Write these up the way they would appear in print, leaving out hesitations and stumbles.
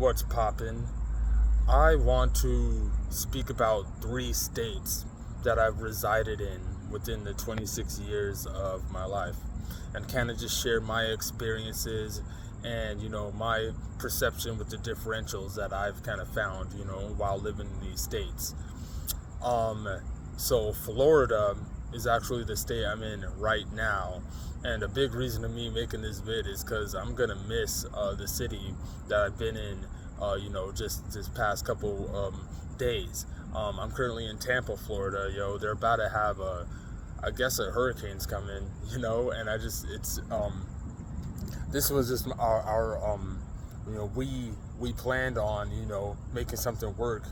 What's poppin'? I want to speak about 3 states that I've resided in within the 26 years of my life and kind of just share my experiences and my perception with the differentials that I've kind of found while living in these states. Um, so Florida is actually the state I'm in right now, and a big reason of me making this vid is because I'm gonna miss the city that I've been in. Just this past couple days. I'm currently in Tampa, Florida. They're about to have I guess a hurricane's coming. And this was just our we planned on making something work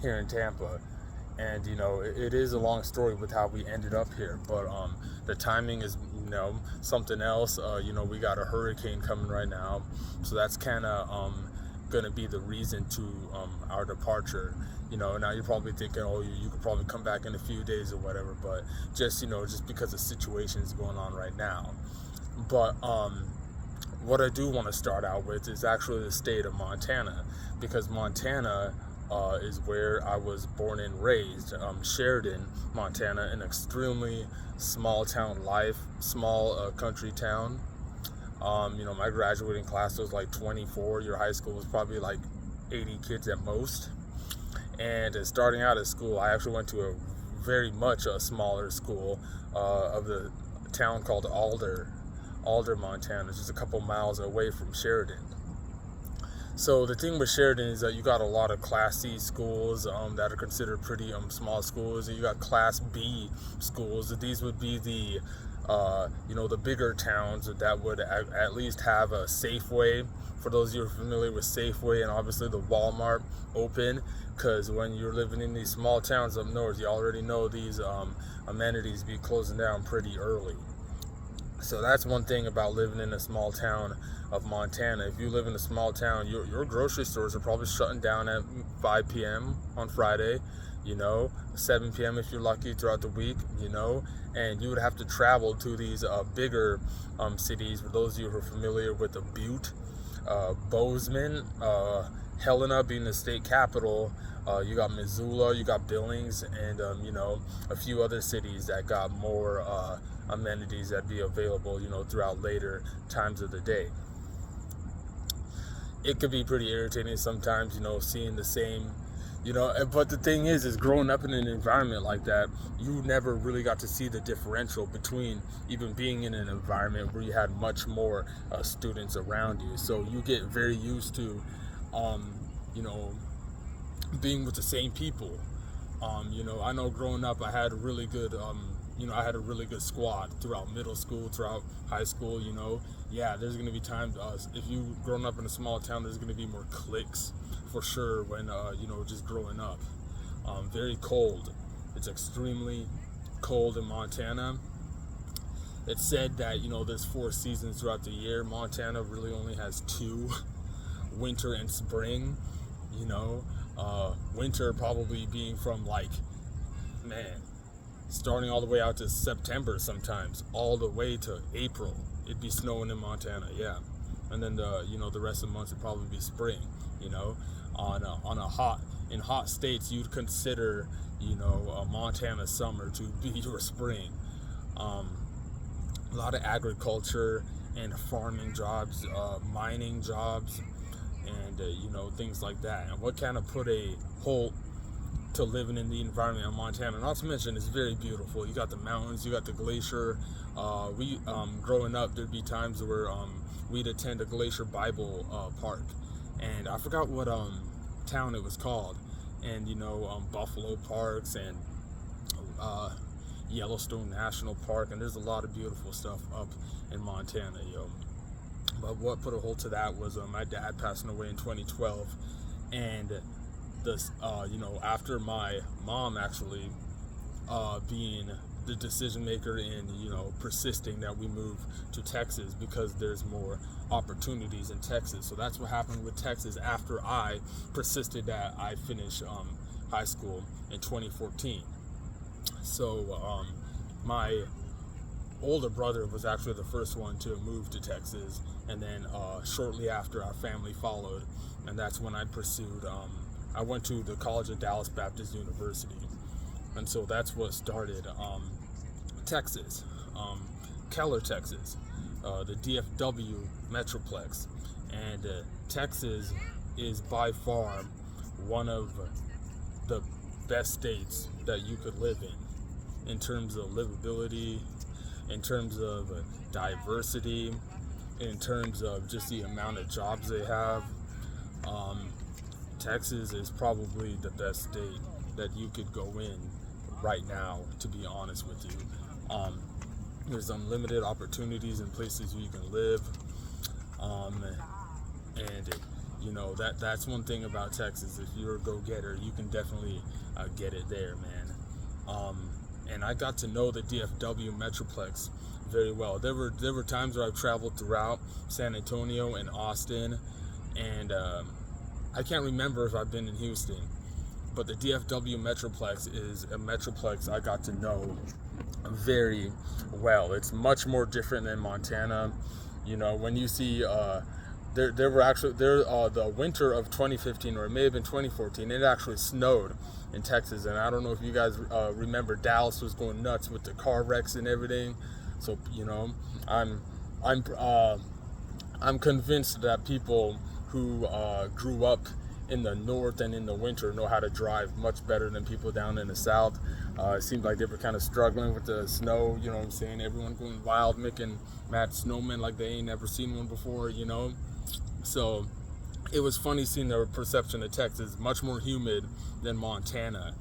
here in Tampa, and it is a long story with how we ended up here, but the timing is something else. We got a hurricane coming right now, so that's kind of going to be the reason to our departure. Now you're probably thinking, oh, you could probably come back in a few days or whatever, but just because the situation is going on right now. But what I do want to start out with is actually the state of Montana, because Montana is where I was born and raised. Sheridan, Montana, an extremely small town life, small country town. My graduating class was like 24. Your high school was probably like 80 kids at most. And starting out at school, I actually went to a very much a smaller school of the town called Alder, Montana, just a couple miles away from Sheridan. So the thing with Sheridan is that you got a lot of Class C schools that are considered pretty small schools, and you got Class B schools. These would be the the bigger towns that would at least have a Safeway. For those of you who are familiar with Safeway, and obviously the Walmart open, because when you're living in these small towns up north, you already know these amenities be closing down pretty early. So that's one thing about living in a small town of Montana. If you live in a small town, your grocery stores are probably shutting down at 5 p.m. on Friday, 7 p.m. if you're lucky throughout the week, and you would have to travel to these bigger cities. For those of you who are familiar with the Butte, Bozeman, Helena being the state capital, you got Missoula, you got Billings, and a few other cities that got more amenities that be available throughout later times of the day. It could be pretty irritating sometimes, seeing the same, but the thing is growing up in an environment like that, you never really got to see the differential between even being in an environment where you had much more students around you. So you get very used to being with the same people. I know growing up I had a really good squad throughout middle school, throughout high school. There's going to be times, if you grown up in a small town, there's going to be more cliques for sure when just growing up. Very cold. It's extremely cold in Montana. It's said that there's 4 seasons throughout the year. Montana really only has 2, winter and spring. Winter probably being from starting all the way out to September, sometimes all the way to April. It'd be snowing in Montana, yeah. And then the rest of the months would probably be spring. In hot states, you'd consider Montana summer to be your spring. A lot of agriculture and farming jobs, mining jobs, and things like that. And what kind of put a halt to living in the environment of Montana? Not to mention, it's very beautiful. You got the mountains, you got the glacier. We growing up, there'd be times where we'd attend a Glacier Bible Park, and I forgot what town it was called. And Buffalo Parks and Yellowstone National Park, and there's a lot of beautiful stuff up in Montana, But what put a hold to that was my dad passing away in 2012, and this, after my mom actually being the decision maker in, persisting that we move to Texas because there's more opportunities in Texas. So that's what happened with Texas after I persisted that I finish high school in 2014. So my older brother was actually the first one to move to Texas, and then shortly after, our family followed, and that's when I pursued. I went to the College of Dallas Baptist University, and so that's what started Texas, Keller, Texas, the DFW Metroplex, and Texas is by far one of the best states that you could live in terms of livability, in terms of diversity, in terms of just the amount of jobs they have. Texas is probably the best state that you could go in right now, to be honest with you. There's unlimited opportunities in places you can live, and you know that's one thing about Texas. If you're a go-getter, you can definitely get it there, man. And I got to know the DFW Metroplex very well. There were times where I've traveled throughout San Antonio and Austin, and I can't remember if I've been in Houston, but the DFW Metroplex is a metroplex I got to know very well. It's much more different than Montana. You know, when you see there were actually the winter of 2015, or it may have been 2014, it actually snowed in Texas, and I don't know if you guys remember, Dallas was going nuts with the car wrecks and everything. So you know, I'm convinced that people who grew up in the north and in the winter know how to drive much better than people down in the south. It seemed like they were kind of struggling with the snow, you know what I'm saying? Everyone going wild, making mad snowmen like they ain't never seen one before, you know? So it was funny seeing their perception of Texas, much more humid than Montana.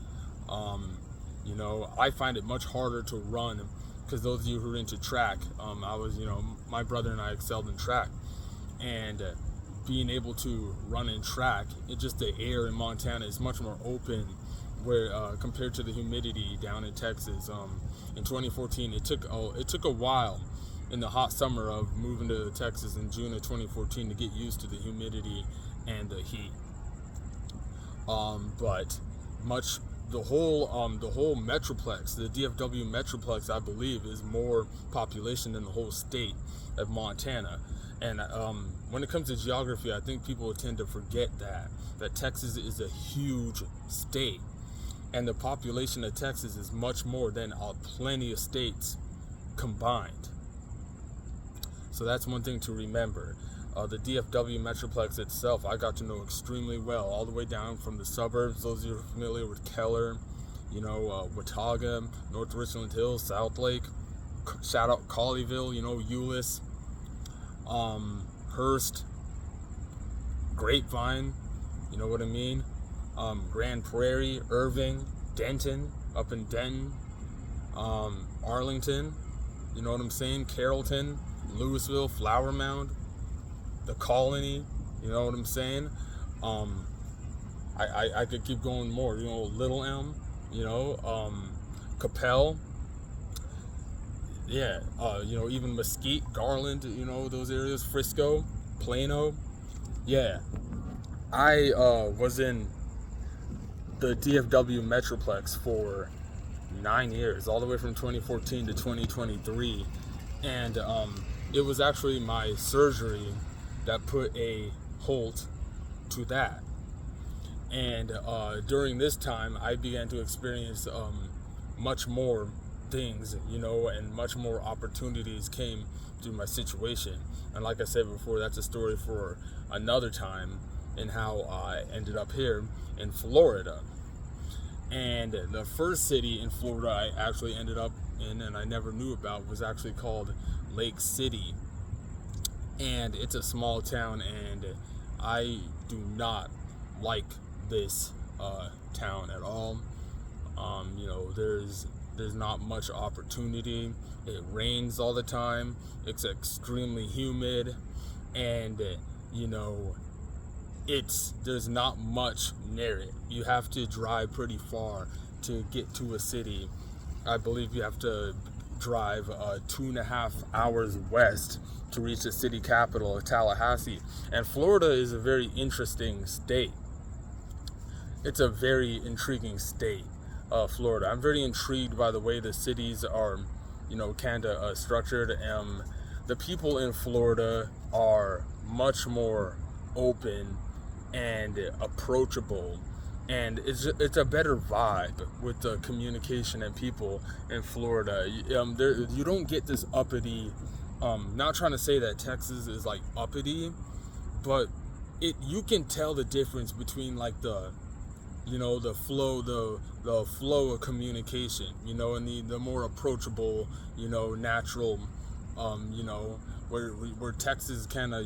You know, I find it much harder to run, because those of you who are into track, my brother and I excelled in track, and being able to run in track, the air in Montana is much more open, where compared to the humidity down in Texas. In 2014, it took a while in the hot summer of moving to Texas in June of 2014 to get used to the humidity and the heat. But the whole metroplex, the DFW Metroplex, I believe, is more population than the whole state of Montana. And when it comes to geography, I think people tend to forget that Texas is a huge state, and the population of Texas is much more than plenty of states combined. So that's one thing to remember. The DFW Metroplex itself, I got to know extremely well, all the way down from the suburbs. Those of you who are familiar with Keller, you know, Watauga, North Richland Hills, South Lake, shout out Colleyville, you know, Euless, Hearst, Grapevine, you know what I mean? Grand Prairie, Irving, Denton, up in Denton, Arlington, you know what I'm saying? Carrollton, Louisville, Flower Mound, the Colony, you know what I'm saying? I could keep going more, you know, Little Elm, you know, Capel, you know, even Mesquite, Garland, you know, those areas, Frisco, Plano. Yeah, I was in the DFW Metroplex for 9 years, all the way from 2014 to 2023, and it was actually my surgery that put a halt to that. And during this time, I began to experience much more things, you know, and much more opportunities came through my situation. And like I said before, that's a story for another time, and how I ended up here in Florida. And the first city in Florida I actually ended up in, and I never knew about, was actually called Lake City. And it's a small town, and I do not like this town at all. You know, there's not much opportunity. It rains all the time. It's extremely humid, and you know, there's not much near it. You have to drive pretty far to get to a city. I believe you have to drive 2.5 hours west to reach the city capital of Tallahassee. And Florida is a very interesting state. It's a very intriguing state, Florida. I'm very intrigued by the way the cities are kind of structured. The people in Florida are much more open and approachable, and it's a better vibe with the communication and people in Florida. You don't get this uppity. Not trying to say that Texas is like uppity, but you can tell the difference between like the flow of communication, and the more approachable, natural, where Texas kind of,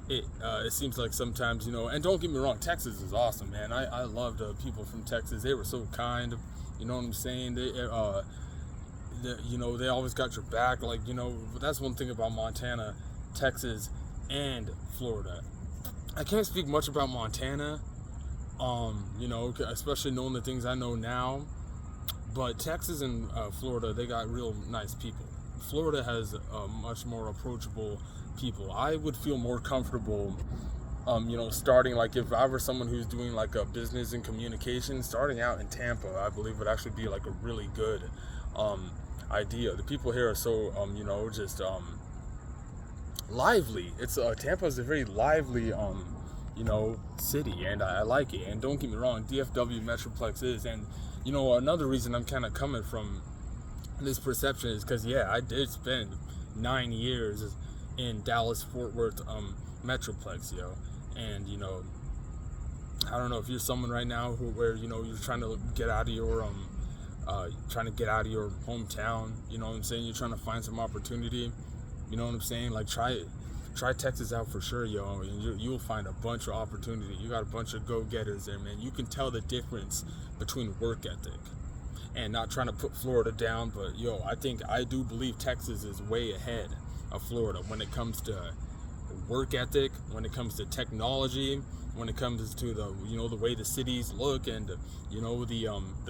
it seems like sometimes, and don't get me wrong, Texas is awesome, man. I love the people from Texas. They were so kind, you know what I'm saying? They always got your back. Like, that's one thing about Montana, Texas, and Florida. I can't speak much about Montana, especially knowing the things I know now. But Texas and Florida, they got real nice people. Florida has much more approachable people. I would feel more comfortable, starting, like, if I were someone who's doing like a business and communication, starting out in Tampa, I believe would actually be like a really good idea. The people here are so, just lively. Tampa is a very lively, city, and I like it. And don't get me wrong, DFW Metroplex is, and another reason I'm kind of coming from this perception is because, I did spend 9 years in Dallas Fort Worth Metroplex, and I don't know if you're someone right now where you're trying to get out of your hometown, you know what I'm saying, you're trying to find some opportunity, you know what I'm saying, like try Texas out for sure, and you'll find a bunch of opportunity. You got a bunch of go-getters there, man. You can tell the difference between work ethic, and not trying to put Florida down, but I do believe Texas is way ahead of Florida when it comes to work ethic, when it comes to technology, when it comes to the the way the cities look, and the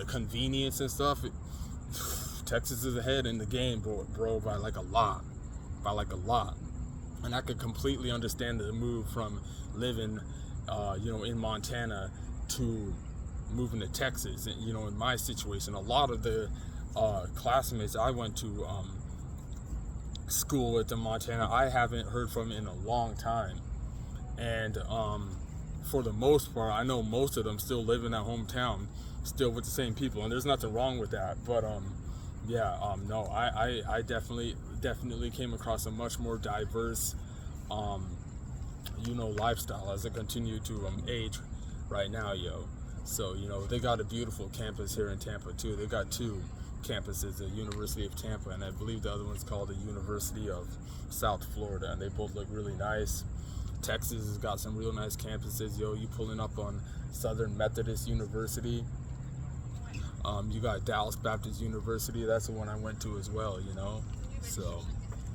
convenience and stuff. Texas is ahead in the game, bro, by like a lot. And I could completely understand the move from living in Montana to moving to Texas. And in my situation, a lot of the classmates I went to school with in Montana, I haven't heard from in a long time. And for the most part, I know most of them still live in that hometown, still with the same people, and there's nothing wrong with that. But no, I definitely came across a much more diverse lifestyle as I continue to age right now, So they got a beautiful campus here in Tampa too. They got 2 campuses, the University of Tampa, and I believe the other one's called the University of South Florida, and they both look really nice. Texas has got some real nice campuses, you pulling up on Southern Methodist University. You got Dallas Baptist University, that's the one I went to as well, So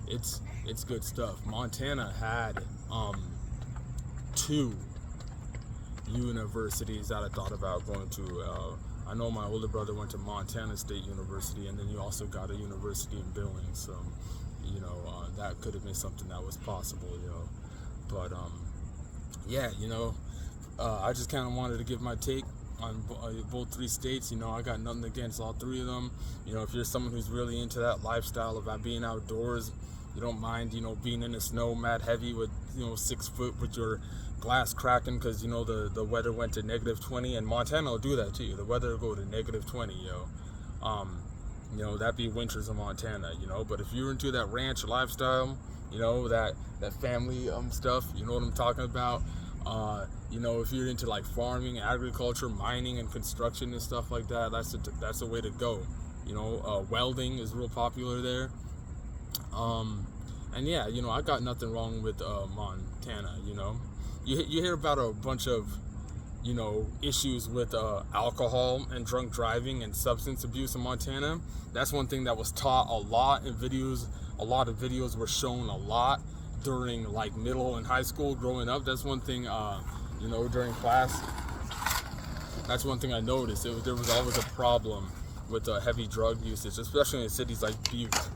it's good stuff. Montana had 2 universities that I thought about going to. I know my older brother went to Montana State University, and then you also got a university in Billings, so that could have been something that was possible, But I just kind of wanted to give my take on both 3 states. I got nothing against all 3 of them. If you're someone who's really into that lifestyle about being outdoors, you don't mind being in the snow mad heavy with 6 foot with your glass cracking because the weather went to -20, and Montana will do that to you. The weather will go to -20, that'd be winters in Montana, but if you're into that ranch lifestyle, that family stuff, you know what I'm talking about. If you're into like farming, agriculture, mining, and construction and stuff like that, that's the way to go. Welding is real popular there. I got nothing wrong with Montana. You hear about a bunch of issues with alcohol and drunk driving and substance abuse in Montana. That's one thing that was taught a lot in videos. A lot of videos were shown a lot during like middle and high school growing up. That's one thing during class, that's one thing I noticed. There was always a problem with heavy drug usage, especially in cities like Butte.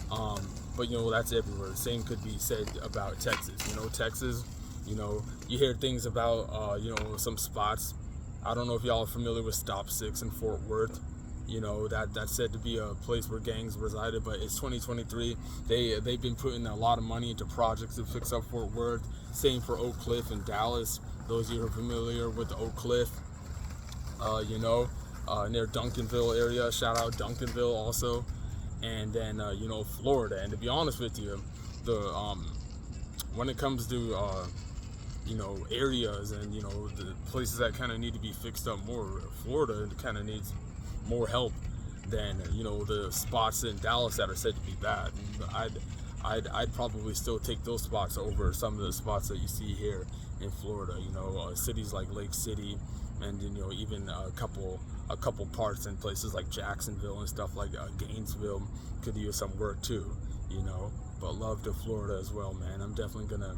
But that's everywhere. The same could be said about Texas. Texas, you hear things about some spots. I don't know if y'all are familiar with Stop 6 in Fort Worth. you know, that's said to be a place where gangs resided, but it's 2023. They've been putting a lot of money into projects to fix up Fort Worth. Same for Oak Cliff in Dallas. Those of you who are familiar with Oak Cliff, you know, near Duncanville area. Shout out Duncanville also. And then you know, Florida. And to be honest with you, the when it comes to you know, areas and, you know, the places that kind of need to be fixed up more, Florida kind of needs more help than, you know, the spots in Dallas that are said to be bad. I'd probably still take those spots over some of the spots that you see here in Florida. You know, cities like Lake City, and, you know, even a couple parts in places like Jacksonville and stuff like Gainesville could use some work too. You know, but love to Florida as well, man. I'm definitely gonna.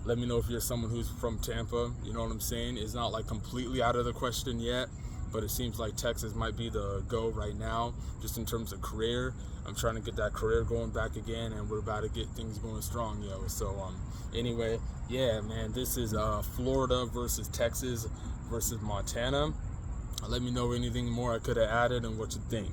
Let me know if you're someone who's from Tampa. You know what I'm saying? It's not like completely out of the question yet, but it seems like Texas might be the go right now, just in terms of career. I'm trying to get that career going back again, and we're about to get things going strong, yo. So anyway, yeah, man, this is Florida versus Texas versus Montana. Let me know anything more I could have added and what you think.